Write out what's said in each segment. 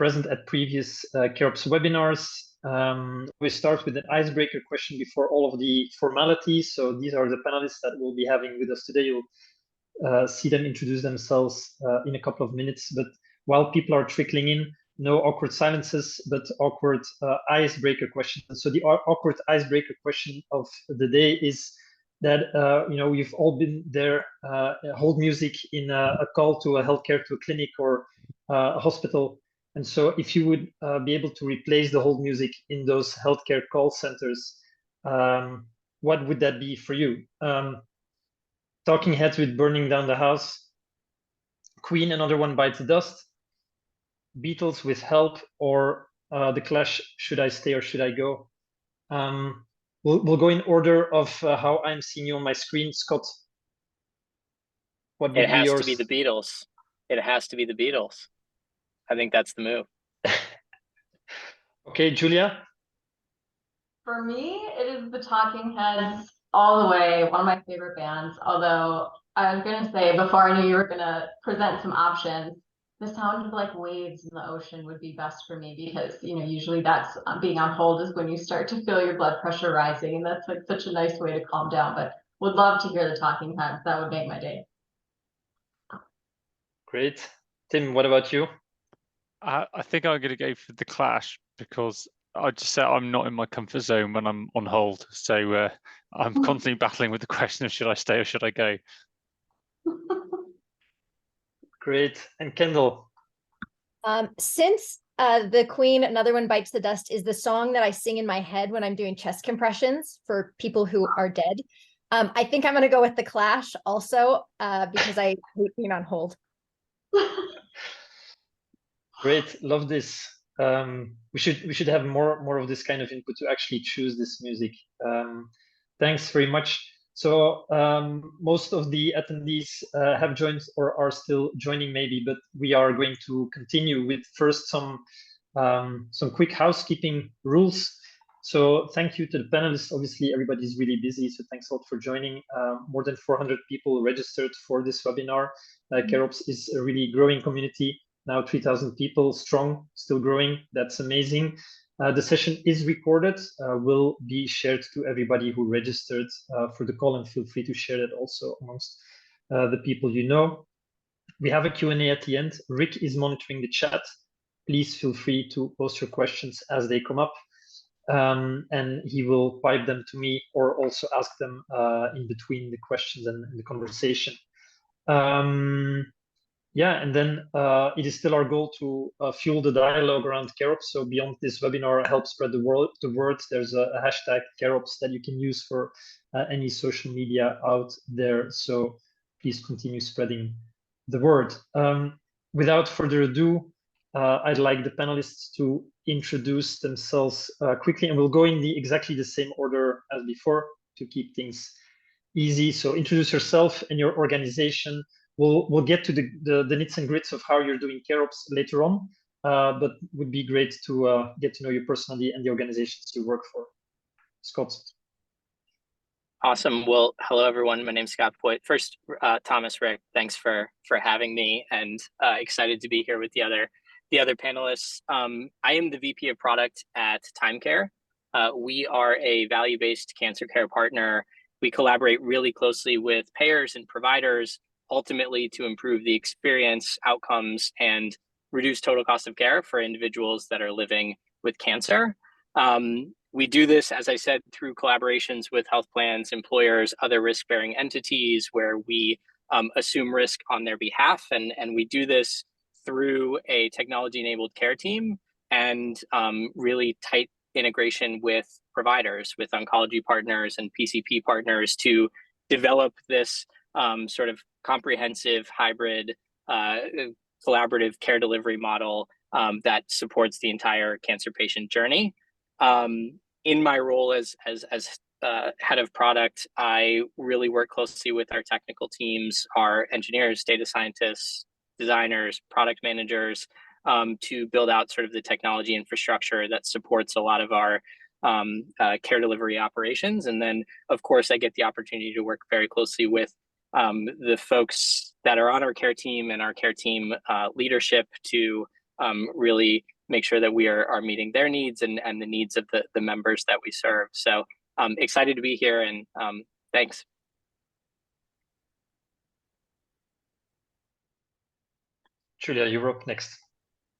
present at previous CareOps webinars. We start with an icebreaker question before all of the formalities. So these are the panelists that we'll be having with us today. You'll see them introduce themselves in a couple of minutes. But while people are trickling in, no awkward silences, but awkward icebreaker question. So the awkward icebreaker question of the day is that, you've all been there, hold music in a call to a healthcare, to a clinic or a hospital. And so if you would be able to replace the hold music in those healthcare call centers, what would that be for you? Talking Heads with Burning Down the House, Queen, Another One Bites the Dust, Beatles with Help, or The Clash, Should I Stay or Should I Go? We'll go in order of how I'm seeing you on my screen. Scott, what would be yours? It has to be the Beatles. It has to be the Beatles. I think that's the move. Okay, Julia? For me, it is the Talking Heads all the way, one of my favorite bands. Although I was going to say, before I knew you were going to present some options, the sound of like waves in the ocean would be best for me, because usually that's being on hold is when you start to feel your blood pressure rising, and that's like such a nice way to calm down. But would love to hear the Talking Heads. That would make my day. Great. Tim, what about you? I think I'm going to go for The Clash, because I just said I'm not in my comfort zone when I'm on hold. So I'm constantly battling with the question of should I stay or should I go? Great. And Kendell? Since the Queen, Another One Bites the Dust is the song that I sing in my head when I'm doing chest compressions for people who are dead, I think I'm going to go with The Clash also, because I hate being on hold. Great, love this. We should have more of this kind of input to actually choose this music. Thanks very much. So most of the attendees have joined or are still joining maybe, but we are going to continue with first some quick housekeeping rules. So thank you to the panelists. Obviously, everybody's really busy, so thanks a lot for joining. More than 400 people registered for this webinar. CareOps is a really growing community. Now 3,000 people strong, still growing. That's amazing. The session is recorded, will be shared to everybody who registered for the call, and feel free to share that also amongst the people you know. We have a Q&A at the end. Rick is monitoring the chat. Please feel free to post your questions as they come up, and he will pipe them to me or also ask them in between the questions and the conversation. Yeah, and then it is still our goal to fuel the dialogue around CareOps. So beyond this webinar, help spread the word. There's a hashtag CareOps that you can use for any social media out there. So please continue spreading the word. Without further ado, I'd like the panelists to introduce themselves quickly, and we'll go in exactly the same order as before to keep things easy. So introduce yourself and your organization. We'll get to the nits and grits of how you're doing CareOps later on, but would be great to get to know you personally and the organizations you work for. Scott. Awesome. Well, hello everyone. My name's Scott Voigt. First, Thomas, Rick, thanks for having me, and excited to be here with the other panelists. I am the VP of Product at Thyme Care. We are a value-based cancer care partner. We collaborate really closely with payers and providers, ultimately to improve the experience, outcomes, and reduce total cost of care for individuals that are living with cancer. We do this, as I said, through collaborations with health plans, employers, other risk-bearing entities, where we assume risk on their behalf. And we do this through a technology-enabled care team and really tight integration with providers, with oncology partners and PCP partners, to develop this sort of comprehensive hybrid collaborative care delivery model that supports the entire cancer patient journey. In my role as head of product, I really work closely with our technical teams, our engineers, data scientists, designers, product managers, to build out sort of the technology infrastructure that supports a lot of our care delivery operations. And then, of course, I get the opportunity to work very closely with the folks that are on our care team and our care team leadership to really make sure that we are meeting their needs and the needs of the members that we serve. So excited to be here, and thanks. Julia, you're up next.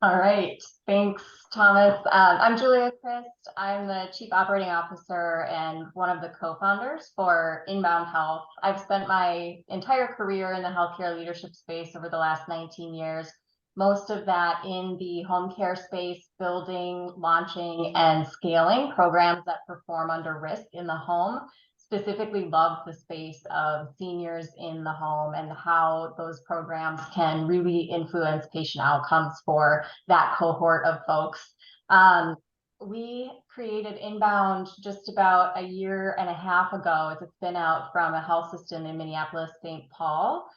All right, thanks, Thomas. I'm Julia Crist. I'm the Chief Operating Officer and one of the co-founders for Inbound Health. I've spent my entire career in the healthcare leadership space over the last 19 years, most of that in the home care space, building, launching, and scaling programs that perform under risk in the home. Specifically love the space of seniors in the home and how those programs can really influence patient outcomes for that cohort of folks. We created Inbound just about a year and a half ago. It's a spin out from a health system in Minneapolis, St. Paul,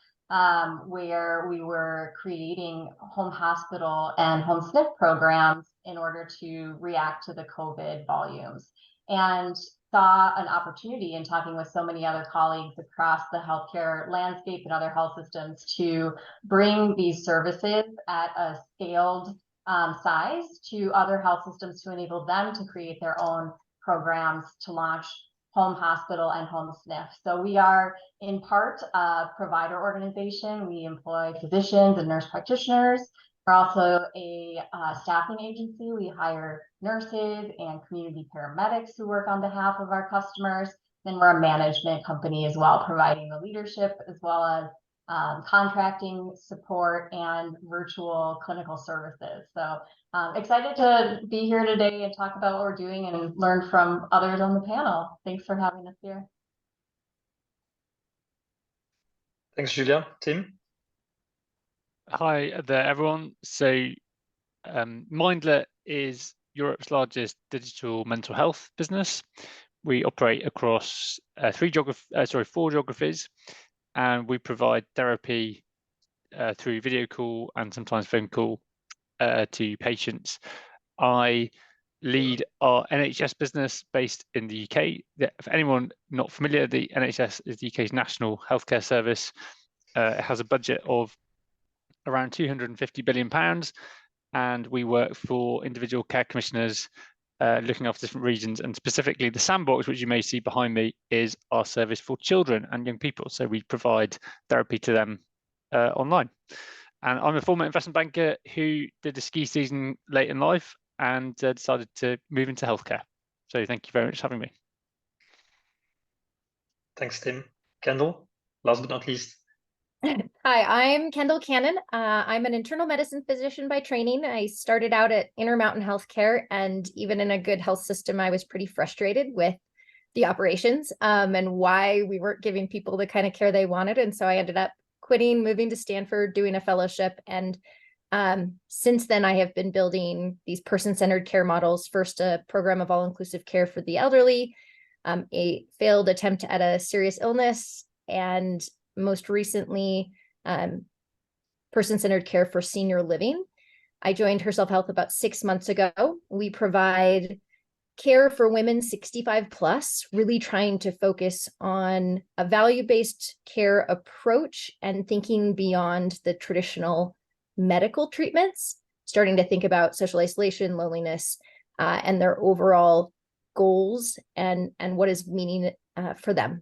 where we were creating home hospital and home SNF programs in order to react to the COVID volumes. And saw an opportunity in talking with so many other colleagues across the healthcare landscape and other health systems to bring these services at a scaled size to other health systems to enable them to create their own programs to launch home hospital and home SNF. So we are in part a provider organization. We employ physicians and nurse practitioners. We're also a staffing agency. We hire nurses and community paramedics who work on behalf of our customers. Then we're a management company as well, providing the leadership as well as contracting support and virtual clinical services. So excited to be here today and talk about what we're doing and learn from others on the panel. Thanks for having us here. Thanks, Julia. Tim? Hi there, everyone. So Mindler is Europe's largest digital mental health business. We operate across four geographies, and we provide therapy through video call and sometimes phone call to patients. I lead our NHS business based in the UK. For anyone not familiar, the NHS is the UK's national healthcare service. It has a budget of around £250 billion, and we work for individual care commissioners looking after different regions, and specifically the sandbox, which you may see behind me, is our service for children and young people. So we provide therapy to them online. And I'm a former investment banker who did a ski season late in life and decided to move into healthcare. So thank you very much for having me. Thanks, Tim. Kendell, last but not least. Hi, I'm Kendell Cannon. I'm an internal medicine physician by training. I started out at Intermountain Healthcare, and even in a good health system, I was pretty frustrated with the operations and why we weren't giving people the kind of care they wanted. And so I ended up quitting, moving to Stanford, doing a fellowship. And since then, I have been building these person-centered care models, first a program of all-inclusive care for the elderly, a failed attempt at a serious illness, and most recently, person-centered care for senior living. I joined Herself Health about 6 months ago. We provide care for women 65 plus, really trying to focus on a value-based care approach and thinking beyond the traditional medical treatments, starting to think about social isolation, loneliness, and their overall goals and what is meaning for them.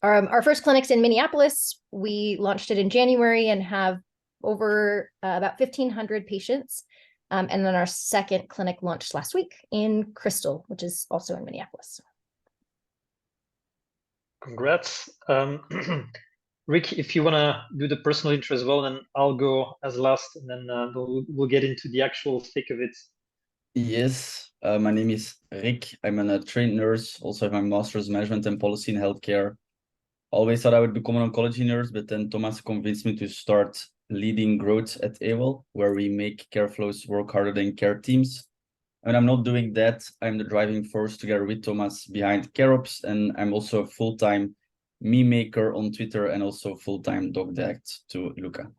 Our first clinic's in Minneapolis. We launched it in January and have over about 1,500 patients. And then our second clinic launched last week in Crystal, which is also in Minneapolis. Congrats. Rick, if you want to do the personal intro as well, then I'll go as last, and then we'll get into the actual thick of it. Yes, my name is Rick. I'm a trained nurse, also have my master's management and policy in healthcare. Always thought I would become an oncology nurse, but then Thomas convinced me to start leading growth at Awell, where we make care flows work harder than care teams. When I'm not doing that, I'm the driving force together with Thomas behind CareOps, and I'm also a full-time meme maker on Twitter and also full-time dog dad to Luca.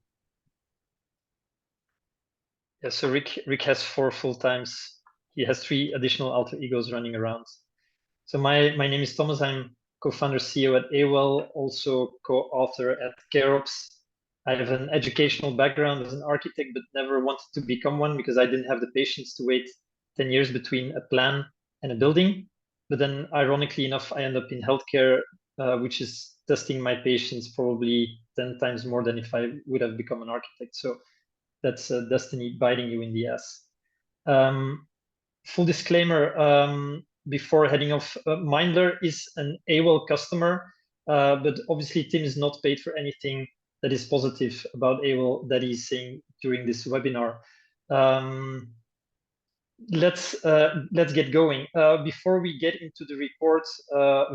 Yeah, so Rick has 4 full-times. He has 3 additional alter egos running around. So my name is Thomas. I'm co-founder CEO at Awell, also co-author at CareOps. I have an educational background as an architect, but never wanted to become one because I didn't have the patience to wait 10 years between a plan and a building. But then, ironically enough, I end up in healthcare, which is testing my patience probably 10 times more than if I would have become an architect. So that's destiny biting you in the ass. Full disclaimer, before heading off, Mindler is an Awell customer, but obviously Tim is not paid for anything that is positive about Awell that he's saying during this webinar. Let's get going. Before we get into the report,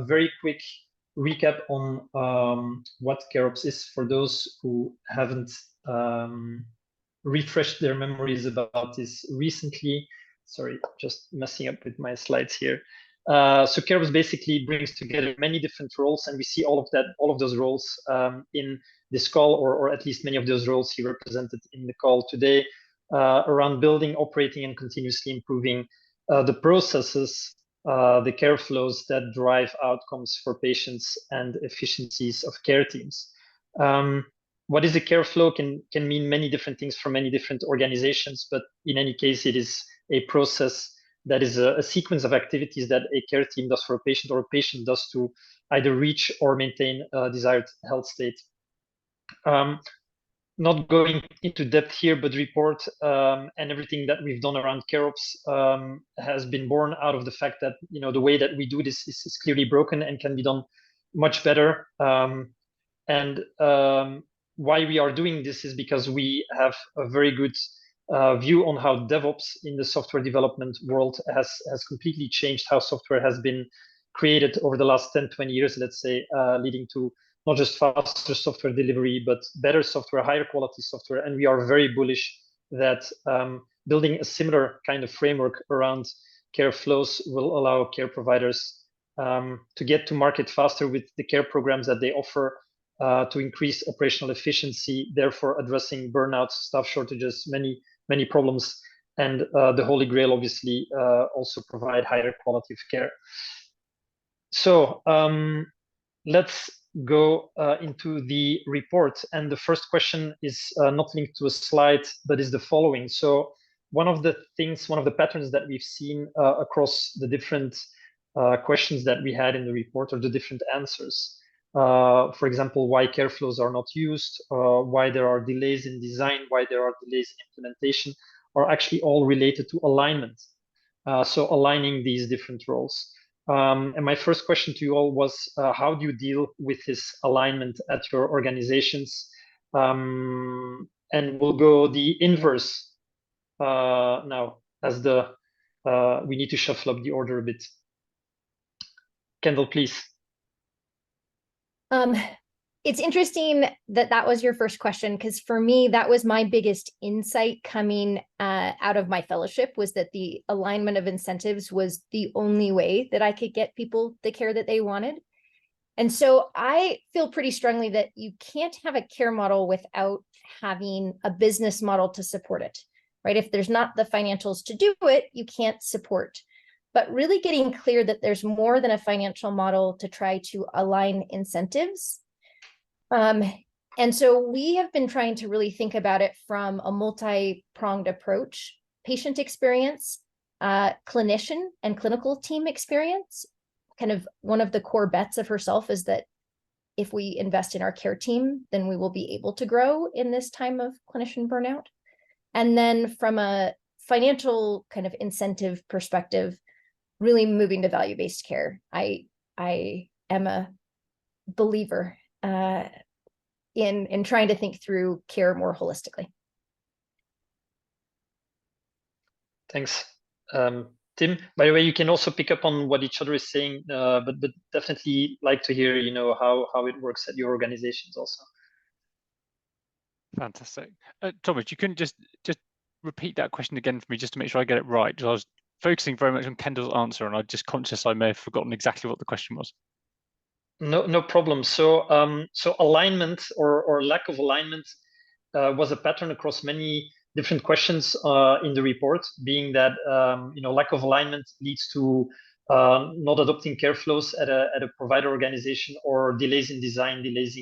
very quick recap on what CareOps is for those who haven't refreshed their memories about this recently. Sorry, just messing up with my slides here. So CareOps basically brings together many different roles, and we see all of those roles in this call, or at least many of those roles he represented in the call today, around building, operating, and continuously improving the processes, the care flows that drive outcomes for patients and efficiencies of care teams. What is a care flow can mean many different things for many different organizations, but in any case, it is a process that is a sequence of activities that a care team does for a patient, or a patient does to either reach or maintain a desired health state. Not going into depth here, but report and everything that we've done around CareOps has been born out of the fact that the way that we do this is clearly broken and can be done much better. Why we are doing this is because we have a very good view on how DevOps in the software development world has completely changed how software has been created over the last 10, 20 years, let's say, leading to not just faster software delivery, but better software, higher quality software. And we are very bullish that building a similar kind of framework around care flows will allow care providers to get to market faster with the care programs that they offer, to increase operational efficiency, therefore addressing burnout, staff shortages, many problems, and the holy grail, obviously, also provide higher quality of care. So let's go into the report. And the first question is not linked to a slide, but is the following. So one of the patterns that we've seen across the different questions that we had in the report, or the different answers, for example, why care flows are not used, why there are delays in design, why there are delays in implementation, are actually all related to alignment. So aligning these different roles. And my first question to you all was, how do you deal with this alignment at your organizations? And we'll go the inverse now, as we need to shuffle up the order a bit. Kendell, please. It's interesting that was your first question, because for me, that was my biggest insight coming out of my fellowship, was that the alignment of incentives was the only way that I could get people the care that they wanted. And so I feel pretty strongly that you can't have a care model without having a business model to support it, right? If there's not the financials to do it, you can't support. But really getting clear that there's more than a financial model to try to align incentives. And so we have been trying to really think about it from a multi-pronged approach: patient experience, clinician and clinical team experience. Kind of one of the core bets of Herself is that if we invest in our care team, then we will be able to grow in this time of clinician burnout. And then from a financial kind of incentive perspective, really moving to value-based care. I am a believer in trying to think through care more holistically. Thanks. Tim, by the way, you can also pick up on what each other is saying, but definitely like to hear, how it works at your organizations also. Fantastic. Thomas, you couldn't just repeat that question again for me, just to make sure I get it right, because I was focusing very much on Kendall's answer, and I'm just conscious I may have forgotten exactly what the question was. No problem. So alignment or lack of alignment was a pattern across many different questions in the report, being that lack of alignment leads to not adopting care flows at a provider organization, or delays in design, delays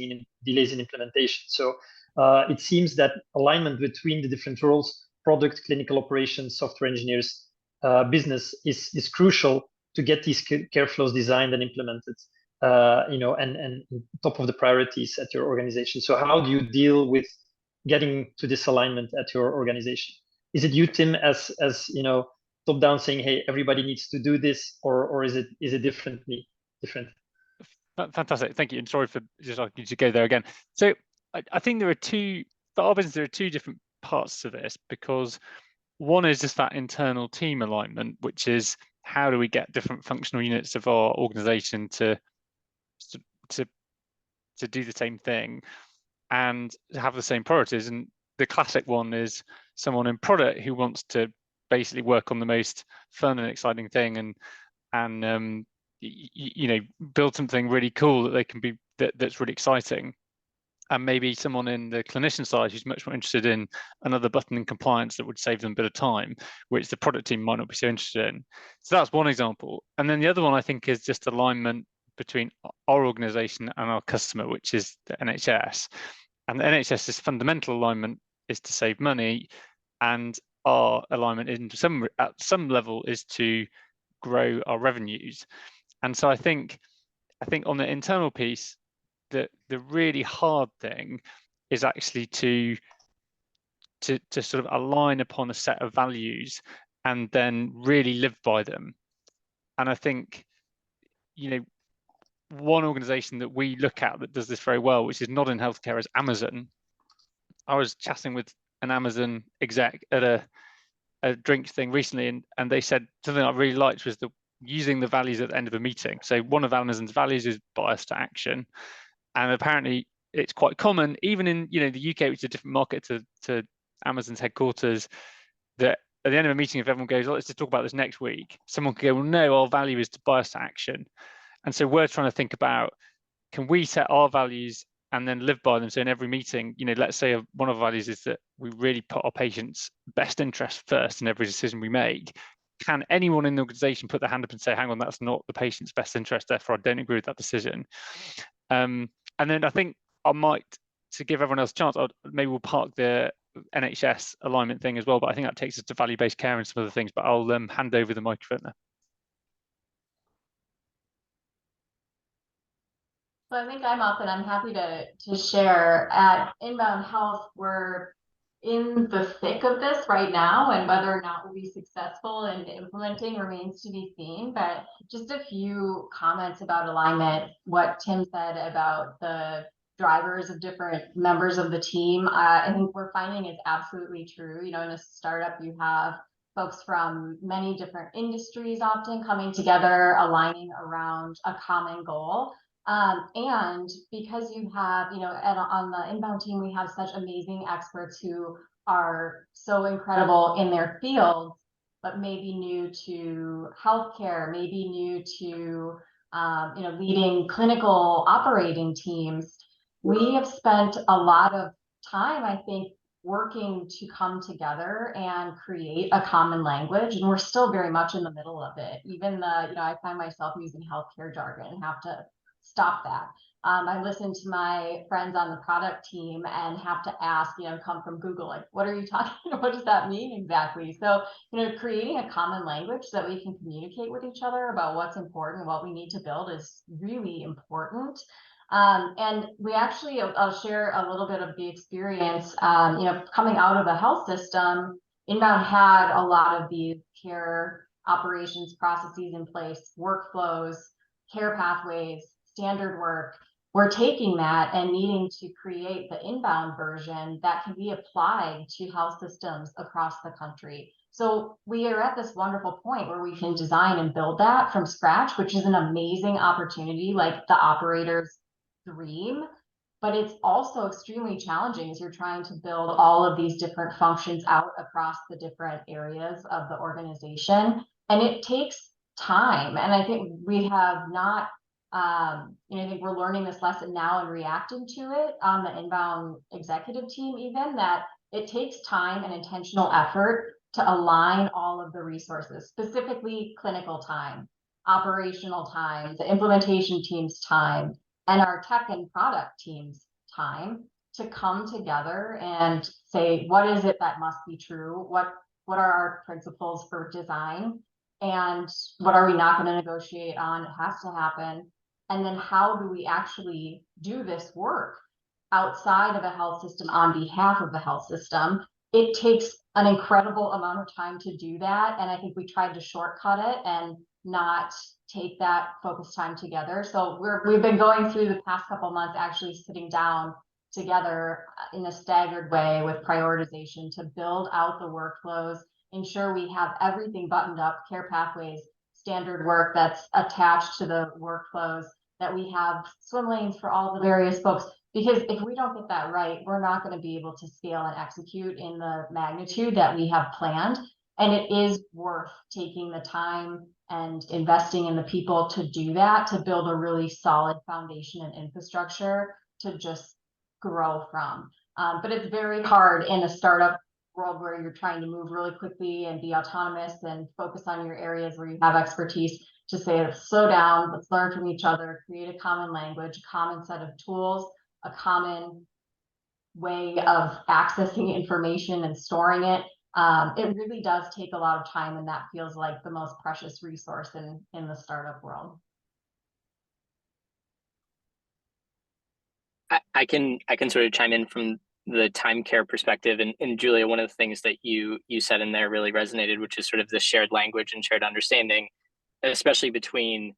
in implementation. So it seems that alignment between the different roles, product, clinical operations, software engineers, business is crucial to get these care flows designed and implemented, and top of the priorities at your organization. So how do you deal with getting to this alignment at your organization? Is it you, Tim, as top down saying, hey, everybody needs to do this, or is it different? Fantastic, thank you, and sorry for just asking you to go there again. So I think for our business, there are two different parts to this, because one is just that internal team alignment, which is how do we get different functional units of our organization to do the same thing and have the same priorities. And the classic one is someone in product who wants to basically work on the most fun and exciting thing and build something really cool that they can be that's really exciting. And maybe someone in the clinician side who's much more interested in another button in compliance that would save them a bit of time, which the product team might not be so interested in. So that's one example. And then the other one, I think, is just alignment between our organization and our customer, which is the NHS. And the NHS's fundamental alignment is to save money, and our alignment at some level is to grow our revenues. And so I think on the internal piece, the really hard thing is actually to sort of align upon a set of values and then really live by them. And I think, one organization that we look at that does this very well, which is not in healthcare, is Amazon. I was chatting with an Amazon exec at a drink thing recently, and they said something I really liked was using the values at the end of a meeting. So one of Amazon's values is bias to action. And apparently it's quite common, even in the UK, which is a different market to Amazon's headquarters, that at the end of a meeting, if everyone goes, let's just talk about this next week, someone could go, well, no, our value is to bias to action. And so we're trying to think about, can we set our values and then live by them? So in every meeting, let's say one of our values is that we really put our patients' best interest first in every decision we make. Can anyone in the organization put their hand up and say, hang on, that's not the patient's best interest, therefore I don't agree with that decision? And then I think I might, to give everyone else a chance, maybe we'll park the NHS alignment thing as well, but I think that takes us to value-based care and some other things, but I'll hand over the microphone there. So I think I'm up, and I'm happy to share. At Inbound Health, we're in the thick of this right now, and whether or not we'll be successful in implementing remains to be seen. But just a few comments about alignment, what Tim said about the drivers of different members of the team, I think we're finding is absolutely true. In a startup, you have folks from many different industries often coming together, aligning around a common goal. And because you have, on the Inbound team, we have such amazing experts who are so incredible in their fields, but maybe new to healthcare, maybe new to, leading clinical operating teams. We have spent a lot of time, I think, working to come together and create a common language, and we're still very much in the middle of it. Even I find myself using healthcare jargon and have to stop that. I listen to my friends on the product team and have to ask, come from Google, like, what are you talking about? What does that mean exactly? So, creating a common language so that we can communicate with each other about what's important, what we need to build is really important. And we actually, I'll share a little bit of the experience, coming out of the health system. Inbound had a lot of these care operations processes in place, workflows, care pathways, standard work. We're taking that and needing to create the Inbound version that can be applied to health systems across the country. So we are at this wonderful point where we can design and build that from scratch, which is an amazing opportunity, like the operator's dream. But it's also extremely challenging as you're trying to build all of these different functions out across the different areas of the organization. And it takes time. And I think we have not, I think we're learning this lesson now and reacting to it on the Inbound executive team, even that it takes time and intentional effort to align all of the resources, specifically clinical time, operational time, the implementation team's time, and our tech and product team's time to come together and say, what is it that must be true? What are our principles for design? And what are we not going to negotiate on? It has to happen. And then how do we actually do this work outside of a health system on behalf of the health system? It takes an incredible amount of time to do that. And I think we tried to shortcut it and not take that focus time together. So we've been going through the past couple months, actually sitting down together in a staggered way with prioritization to build out the workflows, ensure we have everything buttoned up, care pathways, standard work that's attached to the workflows, that we have swim lanes for all the various folks. Because if we don't get that right, we're not going to be able to scale and execute in the magnitude that we have planned. And it is worth taking the time and investing in the people to do that, to build a really solid foundation and infrastructure to just grow from. But it's very hard in a startup world where you're trying to move really quickly and be autonomous and focus on your areas where you have expertise, to say, let's slow down, let's learn from each other, create a common language, a common set of tools, a common way of accessing information and storing it. It really does take a lot of time, and that feels like the most precious resource in the startup world. I can sort of chime in from the Thyme Care perspective, and Julia, one of the things that you said in there really resonated, which is sort of the shared language and shared understanding, especially between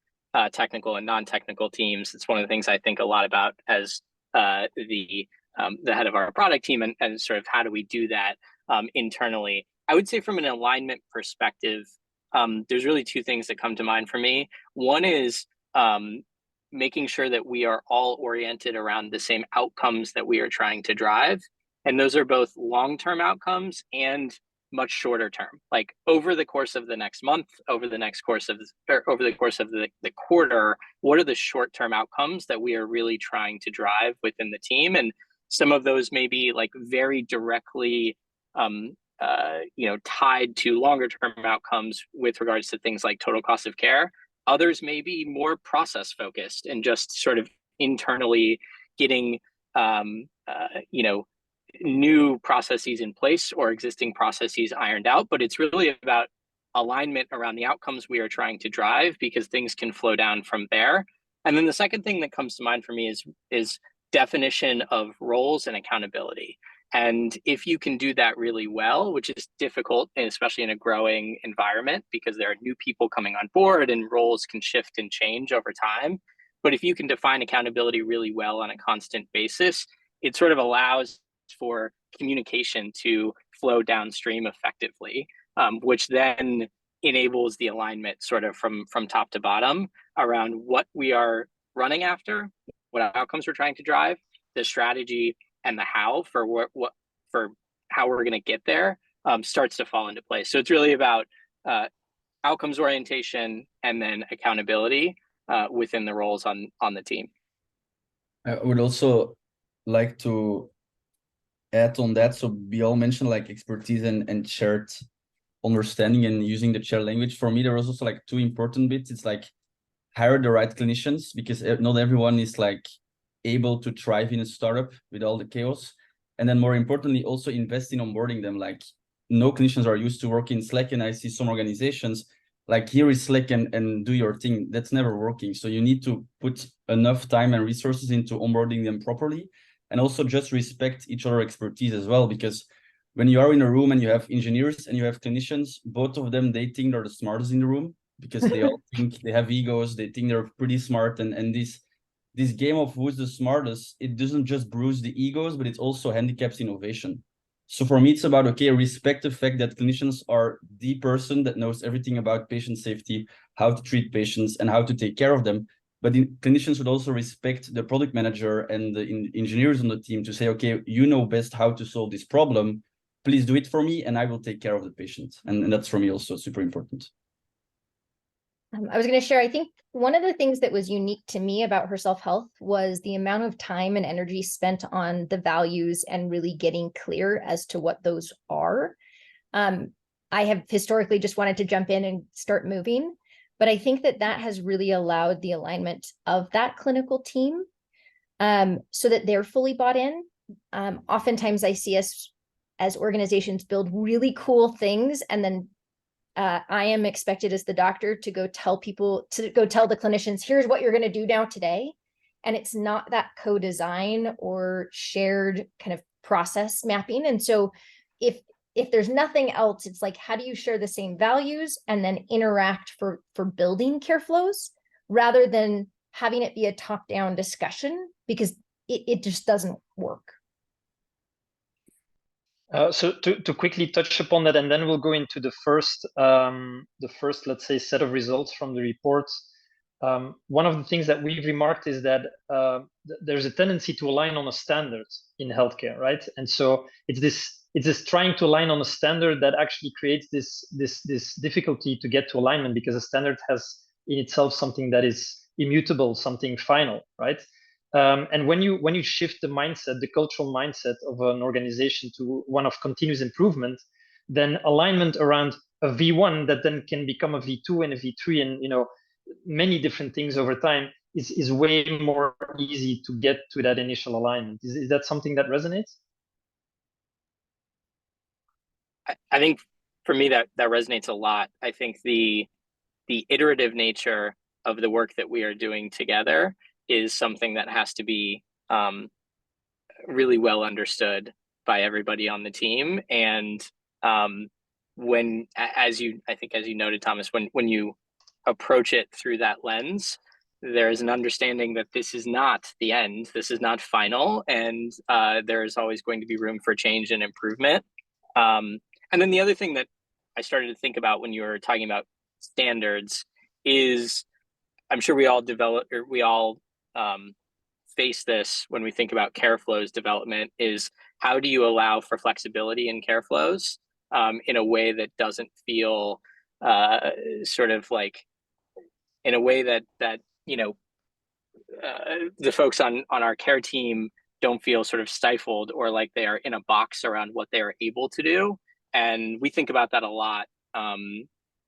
technical and non-technical teams. It's one of the things I think a lot about as the head of our product team, and sort of how do we do that internally. I would say from an alignment perspective, there's really two things that come to mind for me. One is making sure that we are all oriented around the same outcomes that we are trying to drive. And those are both long-term outcomes and much shorter term, like over the course of the next month, over the course of the quarter, what are the short-term outcomes that we are really trying to drive within the team? And some of those may be like very directly tied to longer term outcomes with regards to things like total cost of care. Others may be more process focused and just sort of internally getting new processes in place or existing processes ironed out. But it's really about alignment around the outcomes we are trying to drive, because things can flow down from there. And then the second thing that comes to mind for me is definition of roles and accountability. And if you can do that really well, which is difficult, and especially in a growing environment, because there are new people coming on board and roles can shift and change over time. But if you can define accountability really well on a constant basis, it sort of allows for communication to flow downstream effectively, which then enables the alignment sort of from top to bottom around what we are running after, what outcomes we're trying to drive, the strategy, and the how for how we're going to get there starts to fall into place. So it's really about outcomes orientation and then accountability within the roles on the team. I would also like to add on that. So we all mentioned like expertise and shared understanding and using the shared language. For me, there was also like two important bits. It's like hire the right clinicians, because not everyone is like able to thrive in a startup with all the chaos. And then more importantly, also invest in onboarding them. Like no clinicians are used to work in Slack, and I see some organizations like, here is Slack and do your thing. That's never working. So you need to put enough time and resources into onboarding them properly, and also just respect each other's expertise as well. Because when you are in a room and you have engineers and you have clinicians, both of them, they think they're the smartest in the room, because they all think they have egos, they think they're pretty smart. And this game of who's the smartest, it doesn't just bruise the egos, but it also handicaps innovation. So for me, it's about, okay, respect the fact that clinicians are the person that knows everything about patient safety, how to treat patients and how to take care of them. But clinicians would also respect the product manager and the engineers on the team to say, okay, you know best how to solve this problem. Please do it for me and I will take care of the patient. And that's for me also super important. I was going to share, I think one of the things that was unique to me about Herself Health was the amount of time and energy spent on the values and really getting clear as to what those are. I have historically just wanted to jump in and start moving, but I think that has really allowed the alignment of that clinical team so that they're fully bought in, oftentimes I see us as organizations build really cool things, and then I am expected as the doctor to go tell the clinicians, here's what you're going to do now today. And it's not that co-design or shared kind of process mapping. And so if there's nothing else, it's like, how do you share the same values and then interact for building care flows, rather than having it be a top-down discussion, because it just doesn't work. So to quickly touch upon that, and then we'll go into the first, let's say, set of results from the reports. One of the things that we've remarked is that there's a tendency to align on a standard in healthcare, right? And so it's this trying to align on a standard that actually creates this difficulty to get to alignment, because a standard has in itself something that is immutable, something final, right? And when you shift the mindset, the cultural mindset of an organization to one of continuous improvement, then alignment around a V1 that then can become a V2 and a V3, and many different things over time is way more easy to get to that initial alignment. Is that something that resonates? I think for me that resonates a lot. I think the iterative nature of the work that we are doing together is something that has to be really well understood by everybody on the team. And when, as you noted, Thomas, when you approach it through that lens, there is an understanding that this is not the end, this is not final, and there is always going to be room for change and improvement. And then the other thing that I started to think about when you were talking about standards is, I'm sure we all face this when we think about care flows development, is how do you allow for flexibility in care flows in a way that doesn't feel sort of like, in a way that the folks on our care team don't feel sort of stifled or like they are in a box around what they are able to do. And we think about that a lot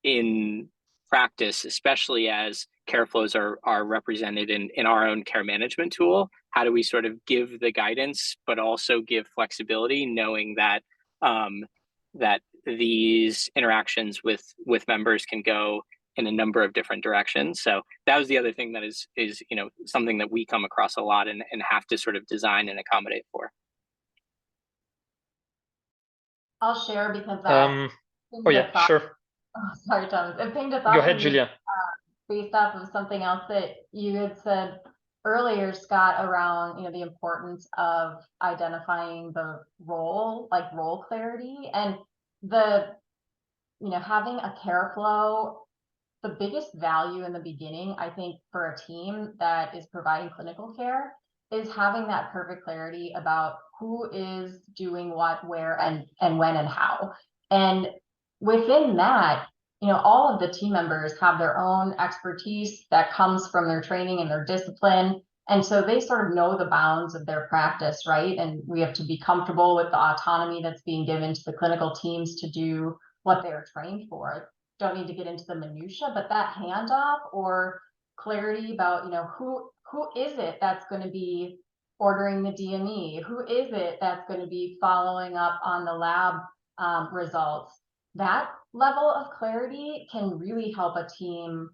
in practice, especially as care flows are represented in our own care management tool. How do we sort of give the guidance, but also give flexibility, knowing that that these interactions with members can go in a number of different directions. So that was the other thing that is something that we come across a lot and have to sort of design and accommodate for. I'll share because that. Oh yeah, sure. Oh, sorry, Thomas. It pinged a thought. Go ahead, Julia. Based off of something else that you had said earlier, Scott, around the importance of identifying the role clarity, and having a care flow. The biggest value in the beginning, I think, for a team that is providing clinical care is having that perfect clarity about who is doing what, where, and when, and how. And within that, all of the team members have their own expertise that comes from their training and their discipline. And so they sort of know the bounds of their practice, right? And we have to be comfortable with the autonomy that's being given to the clinical teams to do what they are trained for. Don't need to get into the minutia, but that handoff or clarity about, who is it that's going to be ordering the DME? Who is it that's going to be following up on the lab results? That level of clarity can really help a team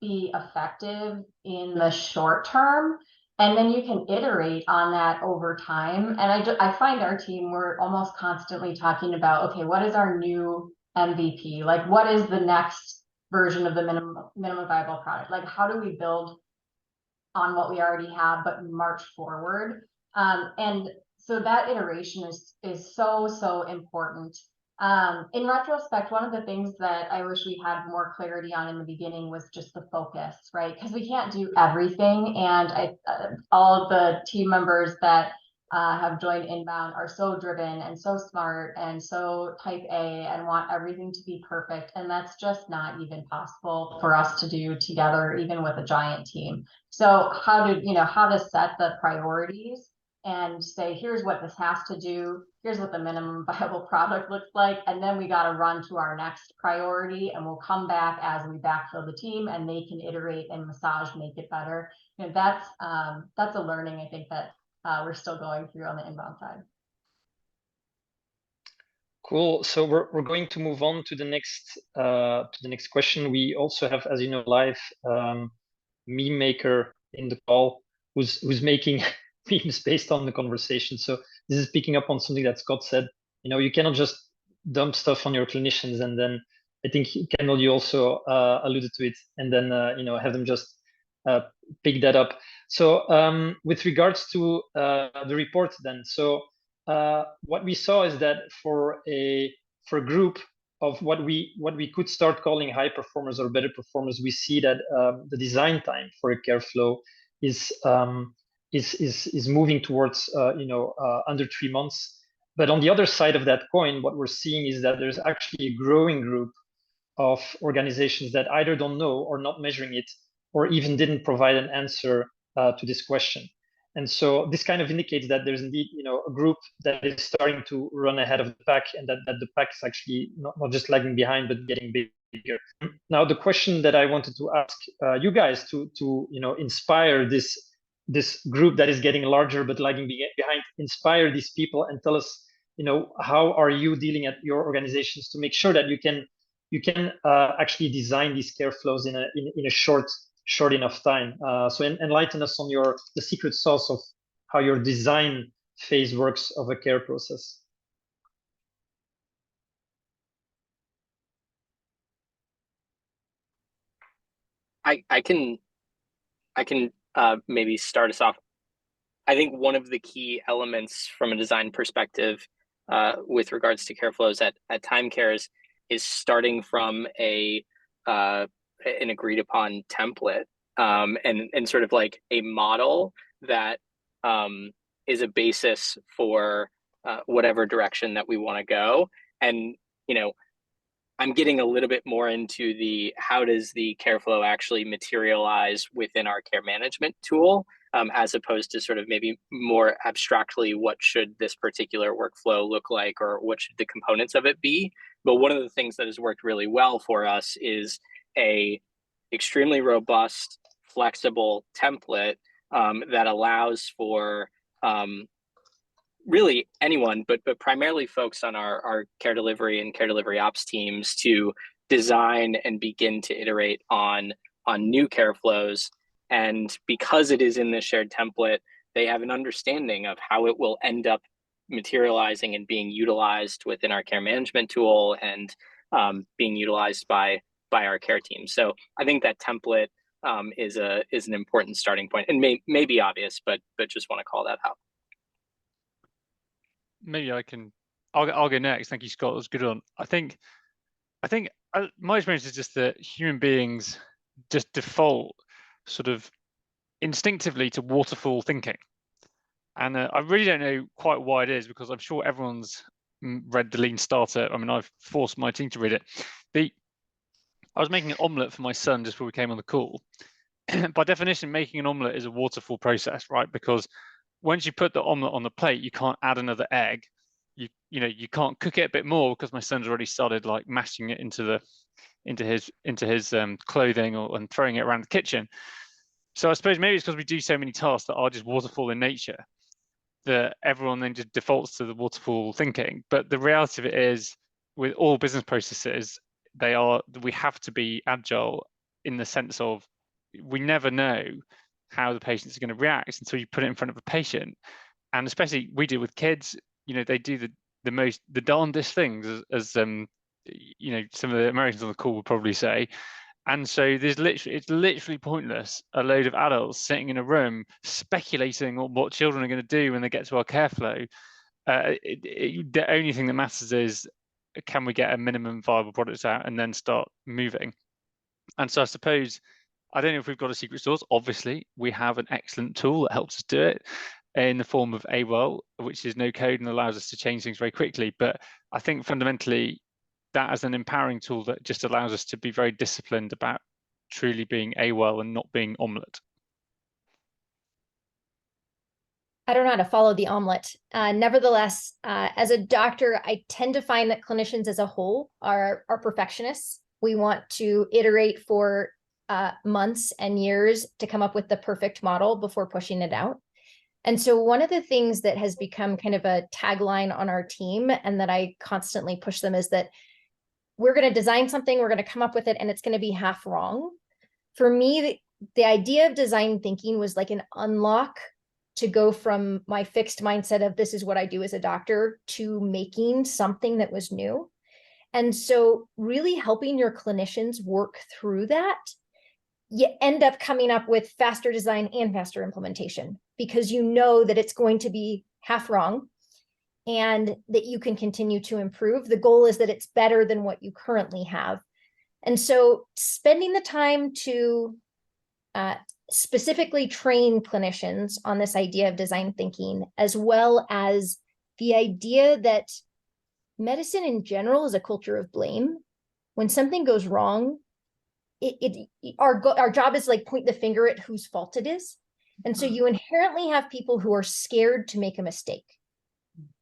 be effective in the short term. And then you can iterate on that over time. And I find our team, we're almost constantly talking about, okay, what is our new MVP? Like, what is the next version of the minimum viable product? Like, how do we build on what we already have, but march forward? And so that iteration is so important. In retrospect, one of the things that I wish we had more clarity on in the beginning was just the focus, right? Because we can't do everything. And all of the team members that have joined Inbound are so driven and so smart and so type A and want everything to be perfect. And that's just not even possible for us to do together, even with a giant team. So how to set the priorities and say, here's what this has to do, here's what the minimum viable product looks like, and then we got to run to our next priority, and we'll come back as we backfill the team and they can iterate and massage, make it better. That's a learning, I think, that we're still going through on the inbound side. Cool. So we're going to move on to the next question. We also have, as you know, live meme maker in the call who's making memes based on the conversation. So this is picking up on something that Scott said. You know, you cannot just dump stuff on your clinicians, and then I think Kendell, you also alluded to it, and then you know, have them just pick that up. So with regards to the report, then, so what we saw is that for a group of what we could start calling high performers or better performers, we see that the design time for a care flow is moving towards you know, under 3 months. But on the other side of that coin, what we're seeing is that there's actually a growing group of organizations that either don't know or not measuring it, or even didn't provide an answer to this question. And so this kind of indicates that there's indeed, you know, a group that is starting to run ahead of the pack, and that the pack is actually not just lagging behind, but getting bigger. Now, the question that I wanted to ask you guys to you know, inspire this group that is getting larger but lagging behind, inspire these people and tell us, you know, how are you dealing at your organizations to make sure that you can actually design these care flows in a short enough time. So enlighten us on the secret sauce of how your design phase works of a care process. I can maybe start us off. I think one of the key elements from a design perspective with regards to care flows at Thyme Care is starting from an agreed upon template and sort of like a model that is a basis for whatever direction that we want to go. And, you know, I'm getting a little bit more into how does the care flow actually materialize within our care management tool, as opposed to sort of maybe more abstractly, what should this particular workflow look like, or what should the components of it be? But one of the things that has worked really well for us is a extremely robust, flexible template that allows for really anyone, but primarily folks on our care delivery and care delivery ops teams to design and begin to iterate on new care flows. And because it is in this shared template, they have an understanding of how it will end up materializing and being utilized within our care management tool and being utilized by our care team. So I think that template is an important starting point, and may be obvious, but just want to call that out. Maybe I'll go next. Thank you, Scott. That was a good one. I think my experience is just that human beings just default sort of instinctively to waterfall thinking. And I really don't know quite why it is, because I'm sure everyone's read the Lean Starter. I mean, I've forced my team to read it. I was making an omelette for my son just before we came on the call. By definition, making an omelette is a waterfall process, right? Because once you put the omelette on the plate, you can't add another egg. You can't cook it a bit more, because my son's already started like mashing it into his clothing and throwing it around the kitchen. So I suppose maybe it's because we do so many tasks that are just waterfall in nature, that everyone then just defaults to the waterfall thinking. But the reality of it is, with all business processes, we have to be agile, in the sense of we never know how the patients are going to react until you put it in front of a patient. And especially we do with kids, you know, they do the darndest things, as you know, some of the Americans on the call would probably say. And so it's literally pointless, a load of adults sitting in a room speculating on what children are going to do when they get to our care flow. The only thing that matters is, can we get a minimum viable product out and then start moving? And so I suppose, I don't know if we've got a secret sauce. Obviously, we have an excellent tool that helps us do it in the form of Awell, which is no code and allows us to change things very quickly. But I think fundamentally, that as an empowering tool that just allows us to be very disciplined about truly being Awell and not being omelette. I don't know how to follow the omelet. Nevertheless, as a doctor, I tend to find that clinicians as a whole are perfectionists. We want to iterate for months and years to come up with the perfect model before pushing it out. And so one of the things that has become kind of a tagline on our team and that I constantly push them is that we're going to design something, we're going to come up with it, and it's going to be half wrong. For me, the idea of design thinking was like an unlock to go from my fixed mindset of this is what I do as a doctor to making something that was new. And so really helping your clinicians work through that, you end up coming up with faster design and faster implementation because you know that it's going to be half wrong and that you can continue to improve. The goal is that it's better than what you currently have. And so spending the time to specifically train clinicians on this idea of design thinking, as well as the idea that medicine in general is a culture of blame. When something goes wrong, our job is like point the finger at whose fault it is. And so you inherently have people who are scared to make a mistake.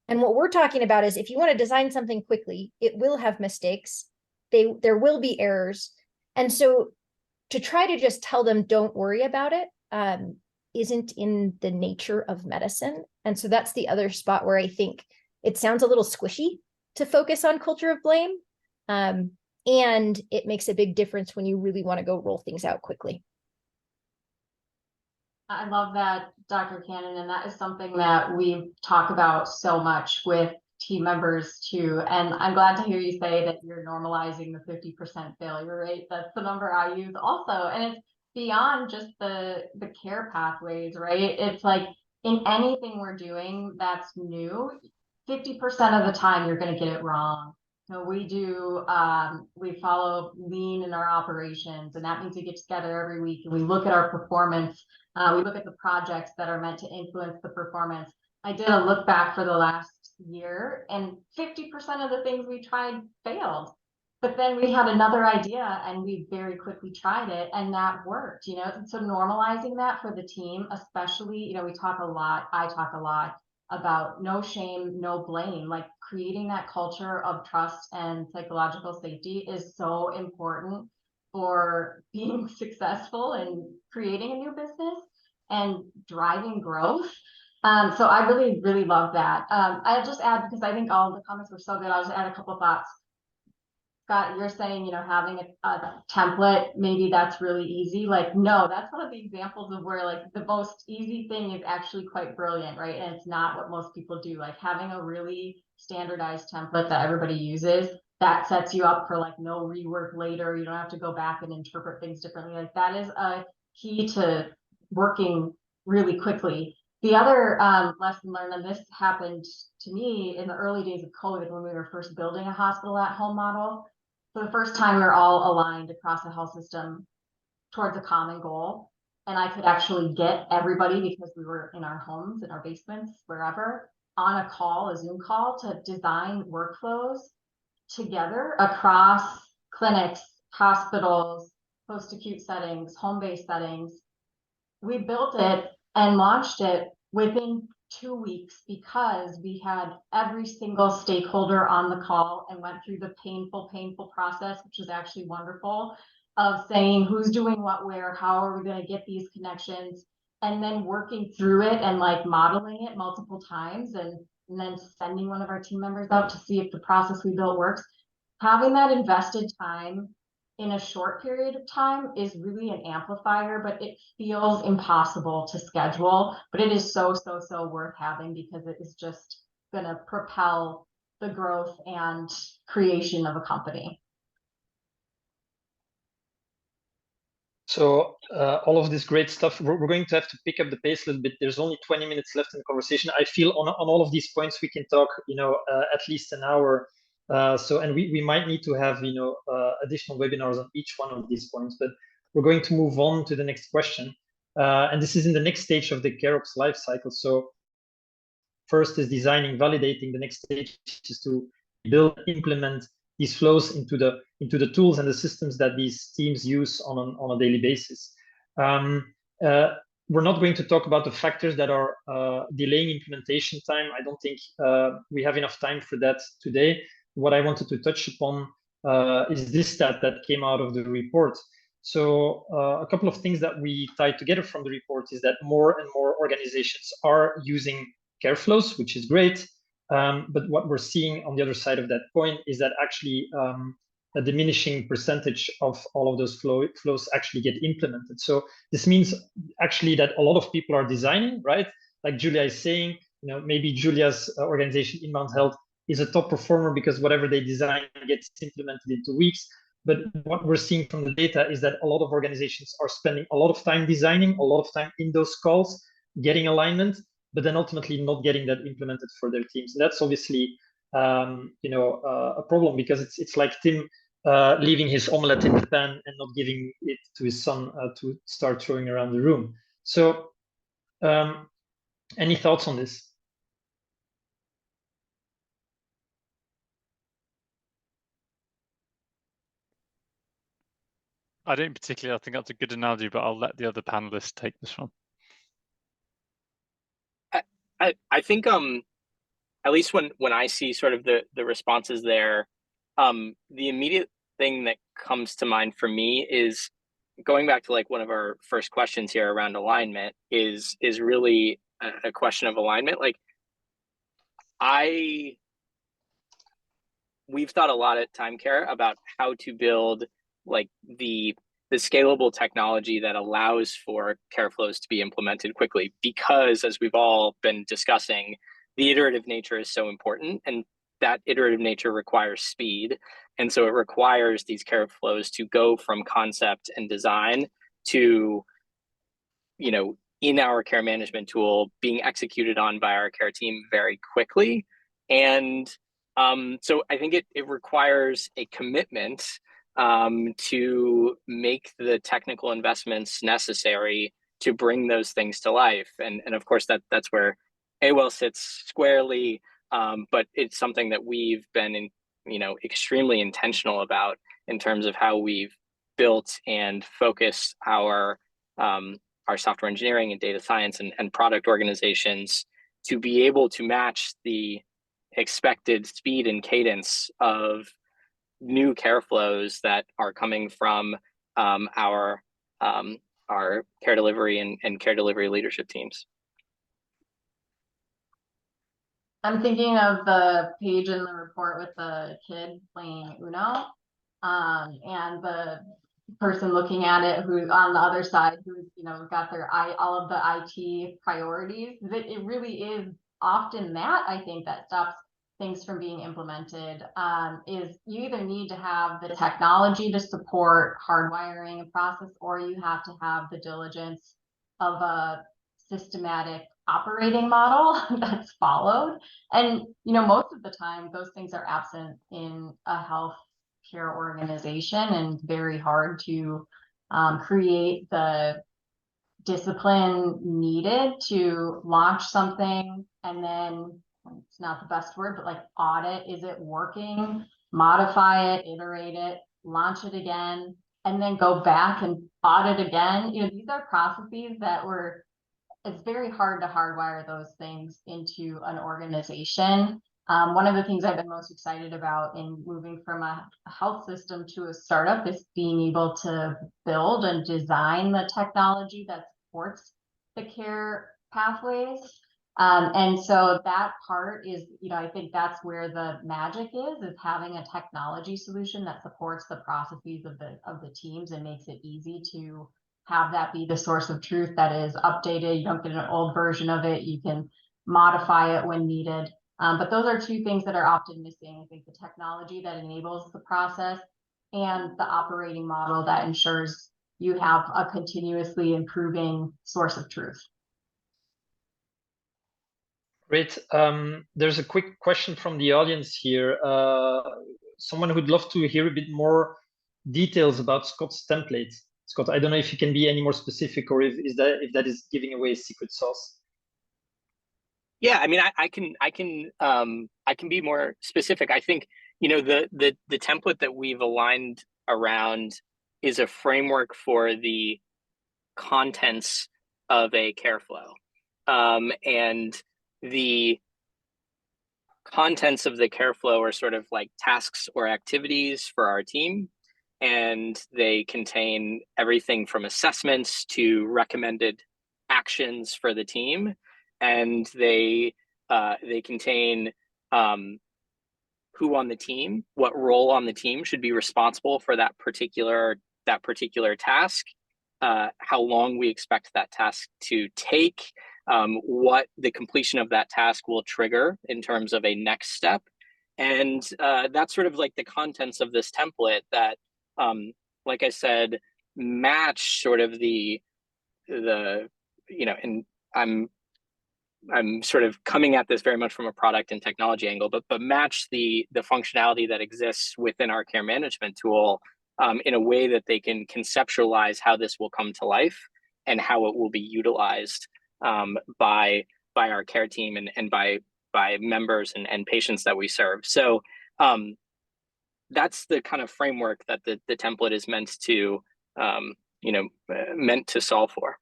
And what we're talking about is if you want to design something quickly, it will have mistakes. There will be errors. And so to try to just tell them, don't worry about it, isn't in the nature of medicine. And so that's the other spot where I think it sounds a little squishy to focus on culture of blame. And it makes a big difference when you really want to go roll things out quickly. I love that, Dr. Cannon, and that is something that we talk about so much with team members too. And I'm glad to hear you say that you're normalizing the 50% failure rate. That's the number I use also. And it's beyond just the care pathways, right? It's like in anything we're doing that's new, 50% of the time you're going to get it wrong. So we follow lean in our operations, and that means we get together every week and we look at our performance. We look at the projects that are meant to influence the performance. I did a look back for the last year, and 50% of the things we tried failed. But then we had another idea and we very quickly tried it and that worked, So normalizing that for the team, especially, I talk a lot about no shame, no blame, like creating that culture of trust and psychological safety is so important for being successful and creating a new business and driving growth. So I really, really love that. I'll just add, because I think all the comments were so good, I'll just add a couple of thoughts. Scott, you're saying, having a template, maybe that's really easy. Like, no, that's one of the examples of where like the most easy thing is actually quite brilliant, right? And it's not what most people do. Like having a really standardized template that everybody uses, that sets you up for like no rework later. You don't have to go back and interpret things differently. Like that is a key to working really quickly. The other lesson learned, and this happened to me in the early days of COVID when we were first building a hospital at home model. For the first time, we were all aligned across the health system towards a common goal. And I could actually get everybody, because we were in our homes, in our basements, wherever, on a call, a Zoom call, to design workflows together across clinics, hospitals, post-acute settings, home-based settings. We built it and launched it within 2 weeks because we had every single stakeholder on the call and went through the painful process, which was actually wonderful, of saying who's doing what where, how are we going to get these connections, and then working through it and like modeling it multiple times and then sending one of our team members out to see if the process we built works. Having that invested time in a short period of time is really an amplifier, but it feels impossible to schedule, but it is so worth having because it is just going to propel the growth and creation of a company. So all of this great stuff, we're going to have to pick up the pace a little bit. There's only 20 minutes left in the conversation. I feel on all of these points we can talk, at least an hour. And we might need to have, additional webinars on each one of these points, but we're going to move on to the next question. And this is in the next stage of the CareOps life cycle. So first is designing, validating. The next stage is to build, implement these flows into the tools and the systems that these teams use on a daily basis. We're not going to talk about the factors that are delaying implementation time. I don't think we have enough time for that today. What I wanted to touch upon is this stat that came out of the report. So a couple of things that we tied together from the report is that more and more organizations are using care flows, which is great. But what we're seeing on the other side of that coin is that actually a diminishing percentage of all of those flows actually get implemented. So this means actually that a lot of people are designing, right? Like Julia is saying, maybe Julia's organization, Inbound Health, is a top performer because whatever they design gets implemented in 2 weeks. But what we're seeing from the data is that a lot of organizations are spending a lot of time designing, a lot of time in those calls, getting alignment, but then ultimately not getting that implemented for their teams. And that's obviously a problem, because it's like Tim leaving his omelette in the pan and not giving it to his son to start throwing around the room. So any thoughts on this? I don't particularly. I think that's a good analogy, but I'll let the other panelists take this one. I think at least when I see sort of the responses there, the immediate thing that comes to mind for me is going back to like one of our first questions here around alignment is really a question of alignment. Like we've thought a lot at Thyme Care about how to build like the scalable technology that allows for care flows to be implemented quickly, because as we've all been discussing, the iterative nature is so important, and that iterative nature requires speed. And so it requires these care flows to go from concept and design to, in our care management tool being executed on by our care team very quickly. And so I think it requires a commitment to make the technical investments necessary to bring those things to life. And of course, that's where Awell sits squarely, but it's something that we've been extremely intentional about in terms of how we've built and focused our software engineering and data science and product organizations to be able to match the expected speed and cadence of new care flows that are coming from our care delivery and care delivery leadership teams. I'm thinking of the page in the report with the kid playing Uno, and the person looking at it who's on the other side, who's got their all of the IT priorities. It really is often that, I think, that stops things from being implemented. Is you either need to have the technology to support hardwiring a process, or you have to have the diligence of a systematic operating model that's followed. And most of the time those things are absent in a health care organization, and very hard to create the discipline needed to launch something and then, it's not the best word, but like audit, is it working, modify it, iterate it, launch it again, and then go back and audit again. These are processes that it's very hard to hardwire those things into an organization. One of the things I've been most excited about in moving from a health system to a startup is being able to build and design the technology that supports the care pathways. And so that part is, I think that's where the magic is having a technology solution that supports the processes of the teams and makes it easy to have that be the source of truth that is updated. You don't get an old version of it. You can modify it when needed. But those are two things that are often missing. I think the technology that enables the process and the operating model that ensures you have a continuously improving source of truth. Great. There's a quick question from the audience here. Someone who'd love to hear a bit more details about Scott's template. Scott, I don't know if you can be any more specific, or if that is giving away secret sauce. Yeah, I mean, I can be more specific. I think the template that we've aligned around is a framework for the contents of a care flow, and the contents of the care flow are sort of like tasks or activities for our team. and they contain everything from assessments to recommended actions for the team, and they contain who on the team, what role on the team should be responsible for that particular task, how long we expect that task to take, what the completion of that task will trigger in terms of a next step. And that's sort of like the contents of this template that, like I said, match sort of the and I'm sort of coming at this very much from a product and technology angle, but match the functionality that exists within our care management tool in a way that they can conceptualize how this will come to life and how it will be utilized by our care team and by members and patients that we serve. So that's the kind of framework that the template is meant to solve for.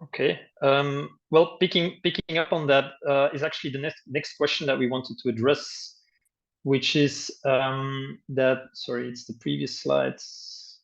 Okay. Well, picking up on that is actually the next question that we wanted to address, which is sorry, it's the previous slides.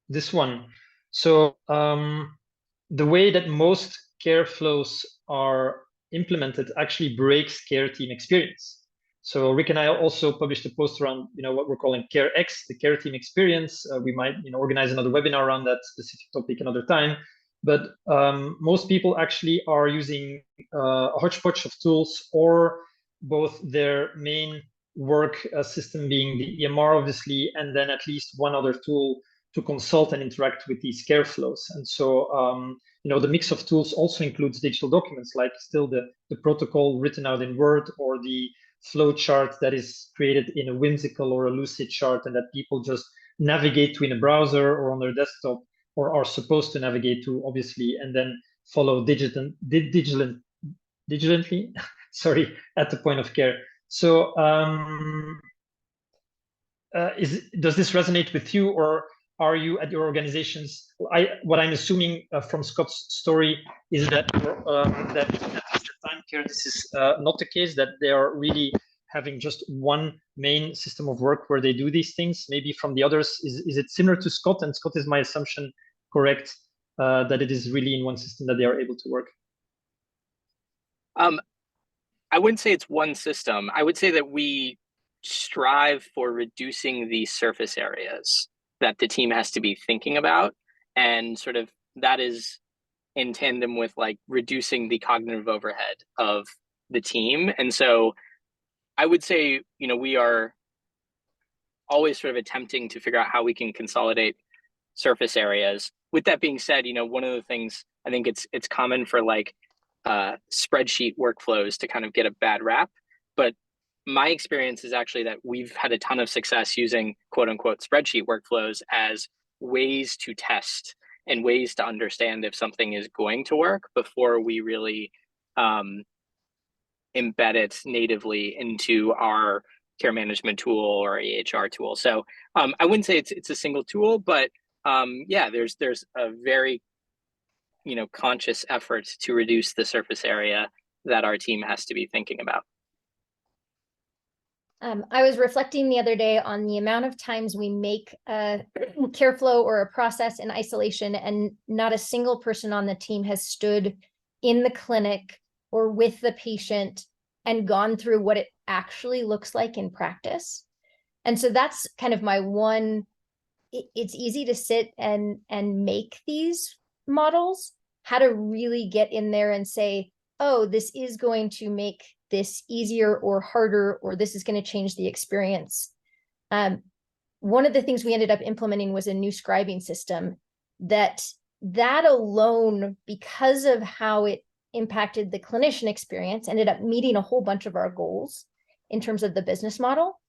This one. So the way that most care flows are implemented actually breaks care team experience. So Rick and I also published a post around, what we're calling CareX, the care team experience. We might, organize another webinar around that specific topic another time. But most people actually are using a hodgepodge of tools, or both their main work system being the EMR, obviously, and then at least one other tool to consult and interact with these care flows. And so, the mix of tools also includes digital documents, like still the protocol written out in Word, or the flow chart that is created in a whimsical or a lucid chart, and that people just navigate to in a browser or on their desktop, or are supposed to navigate to, obviously, and then follow digitally, sorry, at the point of care. So does this resonate with you, or are you at your organizations? What I'm assuming from Scott's story is that that at Thyme Care, this is not the case, that they are really having just one main system of work where they do these things. Maybe from the others, is it similar to Scott? And Scott, is my assumption correct, that it is really in one system that they are able to work? I wouldn't say it's one system. I would say that we strive for reducing the surface areas that the team has to be thinking about, and sort of that is in tandem with like reducing the cognitive overhead of the team. And so I would say, we are always sort of attempting to figure out how we can consolidate surface areas. With that being said, one of the things I think it's common for like spreadsheet workflows to kind of get a bad rap, but my experience is actually that we've had a ton of success using quote unquote spreadsheet workflows as ways to test and ways to understand if something is going to work before we really embed it natively into our care management tool or EHR tool. So I wouldn't say it's a single tool, but yeah, there's a very conscious effort to reduce the surface area that our team has to be thinking about. I was reflecting the other day on the amount of times we make a care flow or a process in isolation, and not a single person on the team has stood in the clinic or with the patient and gone through what it actually looks like in practice. And so that's kind of my one. It's easy to sit and make these models, how to really get in there and say, oh, this is going to make this easier or harder, or this is going to change the experience. One of the things we ended up implementing was a new scribing system that alone, because of how it impacted the clinician experience, ended up meeting a whole bunch of our goals in terms of the business model.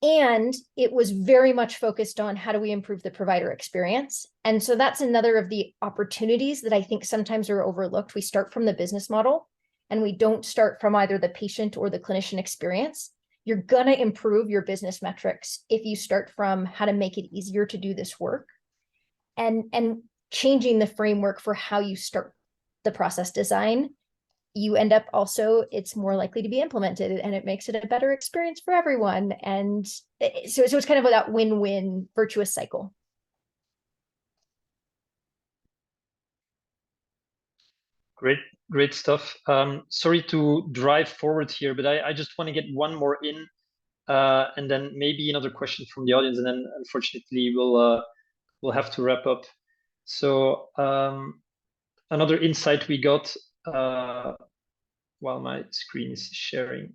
And it was very much focused on how do we improve the provider experience. And so that's another of the opportunities that I think sometimes are overlooked. We start from the business model, and we don't start from either the patient or the clinician experience. You're going to improve your business metrics if you start from how to make it easier to do this work, and changing the framework for how you start the process design you end up also, it's more likely to be implemented and it makes it a better experience for everyone. And so it's kind of that win-win virtuous cycle. Great stuff. Sorry to drive forward here, but I just want to get one more in, and then maybe another question from the audience, and then unfortunately we'll have to wrap up. So another insight we got while my screen is sharing.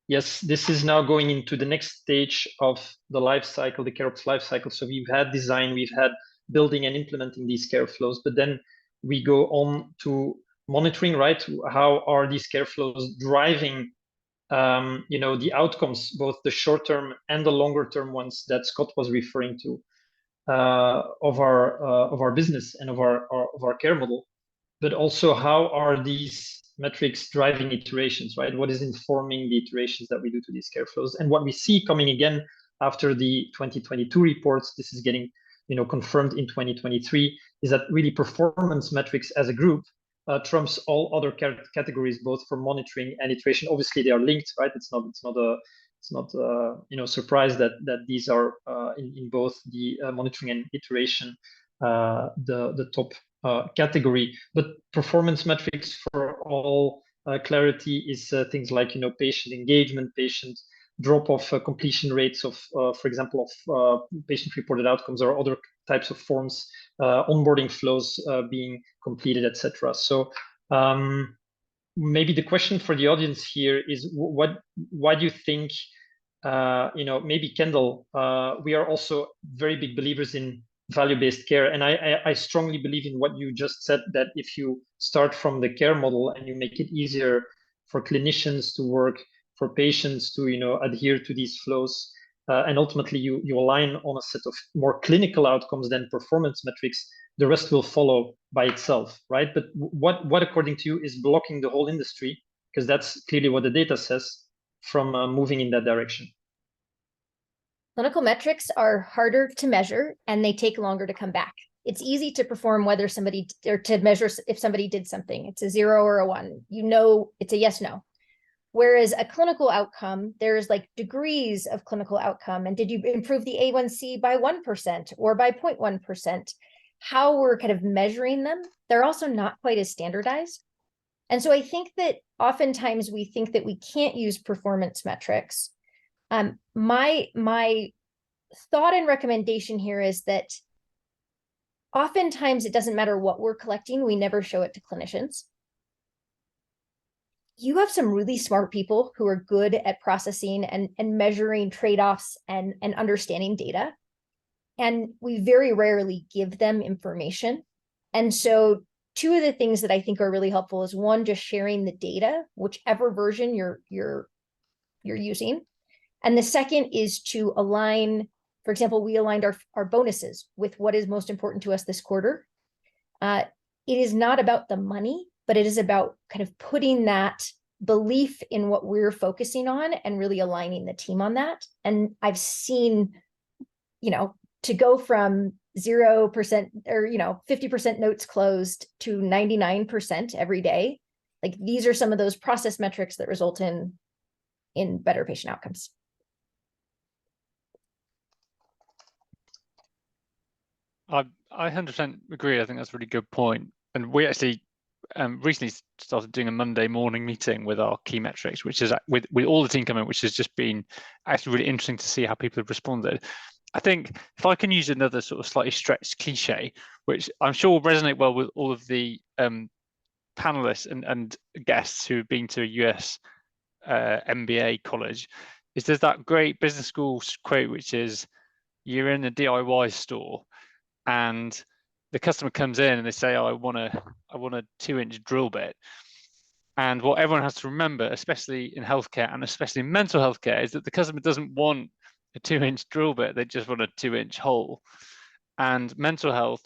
Yes, this is now going into the next stage of the life cycle, the CareOps life cycle. So we've had design, we've had building and implementing these care flows, but then we go on to monitoring, right? How are these care flows driving, the outcomes, both the short-term and the longer-term ones that Scott was referring to, of our business and of our care model, but also how are these metrics driving iterations, right? What is informing the iterations that we do to these care flows? And what we see coming again after the 2022 reports, this is getting confirmed in 2023, is that really performance metrics as a group trumps all other categories, both for monitoring and iteration. Obviously, they are linked, right? It's not surprise that these are in both the monitoring and iteration the top category. But performance metrics, for all clarity, is things like patient engagement, patient drop-off completion rates of, for example, of patient-reported outcomes or other types of forms, onboarding flows being completed, etc. So maybe the question for the audience here is, why do you think, maybe Kendell, we are also very big believers in value-based care, and I strongly believe in what you just said, that if you start from the care model and you make it easier for clinicians to work, for patients to adhere to these flows, and ultimately you align on a set of more clinical outcomes than performance metrics, the rest will follow by itself, right? But what according to you is blocking the whole industry, because that's clearly what the data says, from moving in that direction? Clinical metrics are harder to measure and they take longer to come back. It's easy to perform whether somebody, or to measure if somebody did something. It's a 0 or a 1. It's a yes, no. Whereas a clinical outcome, there's like degrees of clinical outcome. And did you improve the A1C by 1% or by 0.1%? How we're kind of measuring them, they're also not quite as standardized. And so I think that oftentimes we think that we can't use performance metrics. My thought and recommendation here is that oftentimes it doesn't matter what we're collecting, we never show it to clinicians. You have some really smart people who are good at processing and measuring trade-offs and understanding data. And we very rarely give them information. And so 2 of the things that I think are really helpful is, 1, just sharing the data, whichever version you're using. And the second is to align, for example, we aligned our bonuses with what is most important to us this quarter. It is not about the money, but it is about kind of putting that belief in what we're focusing on and really aligning the team on that. And I've seen, to go from 0% or, 50% notes closed to 99% every day. Like, these are some of those process metrics that result in better patient outcomes. I 100% agree. I think that's a really good point. And we actually recently started doing a Monday morning meeting with our key metrics, which is with all the team coming, which has just been actually really interesting to see how people have responded. I think if I can use another sort of slightly stretched cliche, which I'm sure will resonate well with all of the panelists and guests who have been to a US MBA college, is there's that great business school quote, which is, you're in a DIY store and the customer comes in and they say, oh, I want a 2-inch drill bit. And what everyone has to remember, especially in healthcare and especially in mental health care, is that the customer doesn't want a 2-inch drill bit, they just want a 2-inch hole. And mental health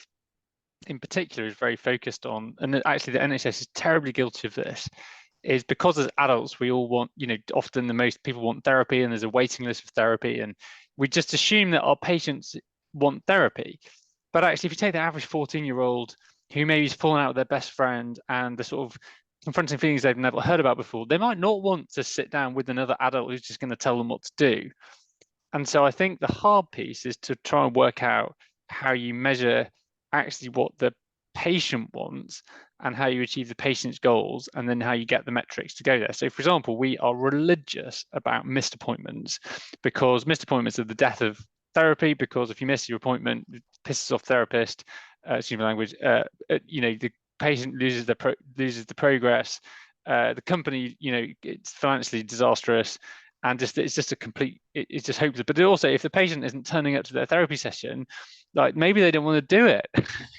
in particular is very focused on, and actually the NHS is terribly guilty of this, is because as adults we all want, often the most people want therapy and there's a waiting list for therapy, and we just assume that our patients want therapy. But actually, if you take the average 14-year-old who maybe is falling out with their best friend and the sort of confronting feelings they've never heard about before, they might not want to sit down with another adult who's just going to tell them what to do. And so I think the hard piece is to try and work out how you measure actually what the patient wants and how you achieve the patient's goals, and then how you get the metrics to go there. So, for example, we are religious about missed appointments, because missed appointments are the death of therapy, because if you miss your appointment, it pisses off therapist, excuse my language, the patient loses the progress, the company, it's financially disastrous, and it's just a complete, it's just hopeless. But also, if the patient isn't turning up to their therapy session, like maybe they don't want to do it,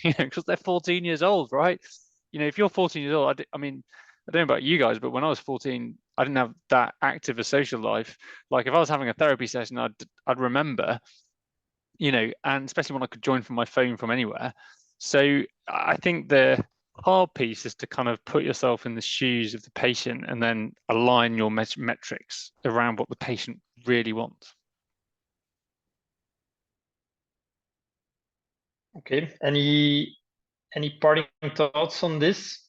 because they're 14 years old, right? If you're 14 years old, I mean, I don't know about you guys, but when I was 14, I didn't have that active a social life. Like if I was having a therapy session, I'd remember, and especially when I could join from my phone from anywhere. So I think the hard piece is to kind of put yourself in the shoes of the patient and then align your metrics around what the patient really wants. Okay. Any parting thoughts on this?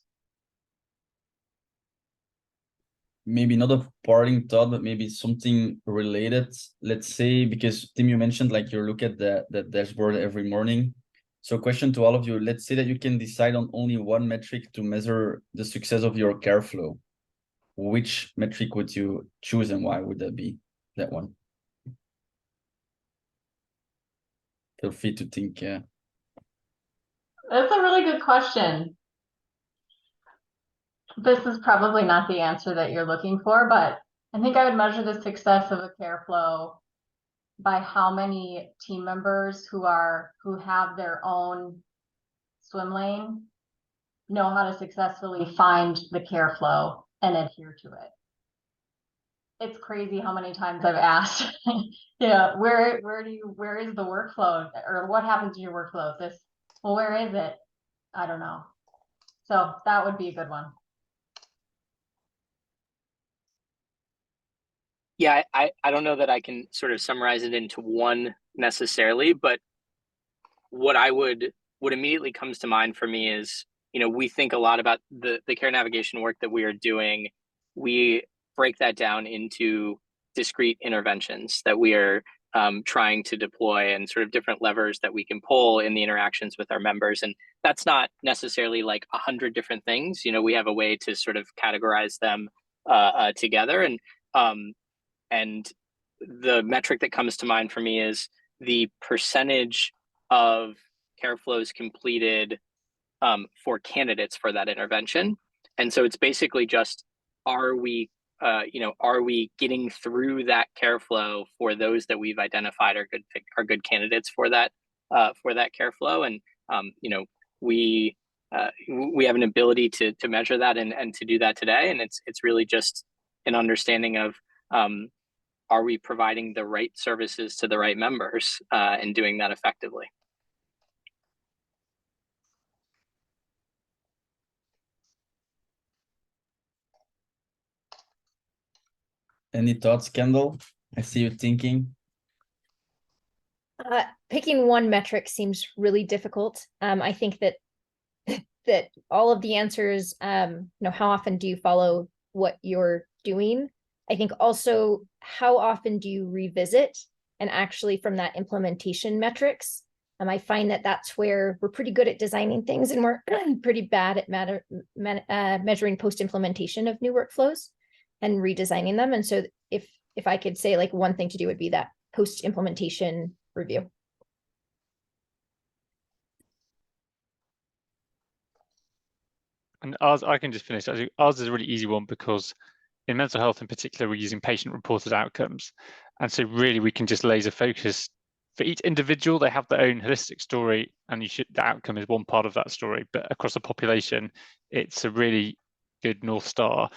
Maybe not a parting thought, but maybe something related. Let's say, because Tim, you mentioned like you look at the dashboard every morning. So question to all of you, let's say that you can decide on only one metric to measure the success of your care flow. Which metric would you choose, and why would that be that one? Feel free to think. Yeah. That's a really good question. This is probably not the answer that you're looking for, but I think I would measure the success of a care flow by how many team members who have their own swim lane know how to successfully find the care flow and adhere to it. It's crazy how many times I've asked, where is the workflow, or what happens to your workflow? Well, where is it? I don't know. So that would be a good one. Yeah, I don't know that I can sort of summarize it into one necessarily, but what immediately comes to mind for me is, we think a lot about the care navigation work that we are doing. We break that down into discrete interventions that we are trying to deploy, and sort of different levers that we can pull in the interactions with our members. And that's not necessarily like 100 different things. We have a way to sort of categorize them together. And the metric that comes to mind for me is the percentage of care flows completed for candidates for that intervention. And so it's basically just, are we getting through that care flow for those that we've identified are good candidates for that care flow? And we have an ability to measure that and to do that today. And it's really just an understanding of, are we providing the right services to the right members and doing that effectively? Any thoughts, Kendell? I see you thinking. Picking one metric seems really difficult. I think that that all of the answers, how often do you follow what you're doing? I think also, how often do you revisit, and actually from that implementation metrics? I find that that's where we're pretty good at designing things, and we're pretty bad at measuring post-implementation of new workflows and redesigning them. And so if I could say like one thing to do would be that post-implementation review. And ours, I can just finish. Ours is a really easy one, because in mental health in particular, we're using patient-reported outcomes. And so really we can just laser focus. For each individual, they have their own holistic story, and the outcome is one part of that story. But across a population, it's a really good North Star.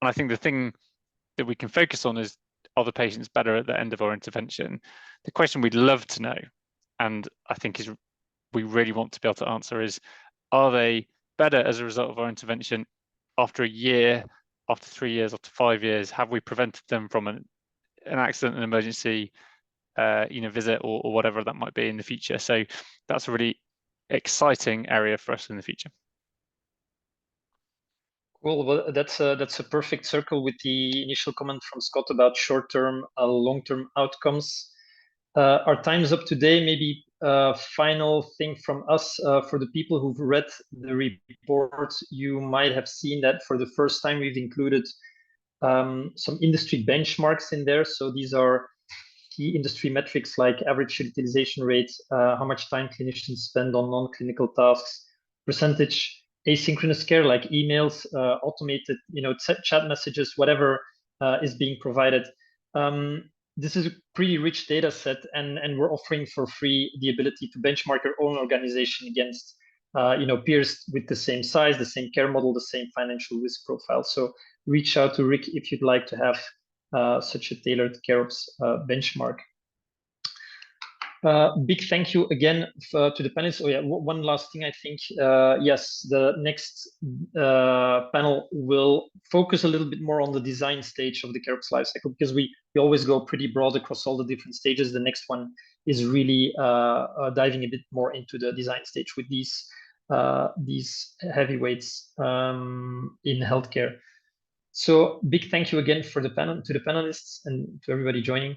And I think the thing that we can focus on is, are the patients better at the end of our intervention? The question we'd love to know, and I think we really want to be able to answer, is, are they better as a result of our intervention after a year, after 3 years, after 5 years? Have we prevented them from an accident, an emergency, visit, or whatever that might be in the future? So that's a really exciting area for us in the future. Cool. Well, that's a perfect circle with the initial comment from Scott about short-term, long-term outcomes. Our time's up today. Maybe final thing from us for the people who've read the report, you might have seen that for the first time we've included some industry benchmarks in there. So these are key industry metrics like average utilization rate, how much time clinicians spend on non-clinical tasks, percentage asynchronous care like emails, automated, chat messages, whatever is being provided. This is a pretty rich data set, and we're offering for free the ability to benchmark your own organization against peers with the same size, the same care model, the same financial risk profile. So reach out to Rick if you'd like to have such a tailored CareOps benchmark. Big thank you again to the panelists. Oh yeah, one last thing I think. Yes, the next panel will focus a little bit more on the design stage of the CareOps lifecycle, because we always go pretty broad across all the different stages. The next one is really diving a bit more into the design stage with these heavyweights in healthcare. So big thank you again for to the panelists and to everybody joining.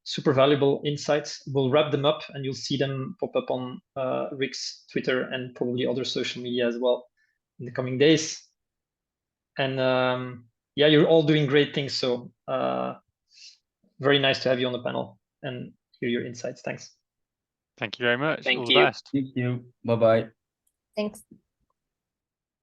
Super valuable insights. We'll wrap them up and you'll see them pop up on Rick's Twitter and probably other social media as well in the coming days. And yeah, you're all doing great things. So very nice to have you on the panel and hear your insights. Thanks. Thank you very much. Thank All you. the best. Thank you. Bye-bye. Thanks.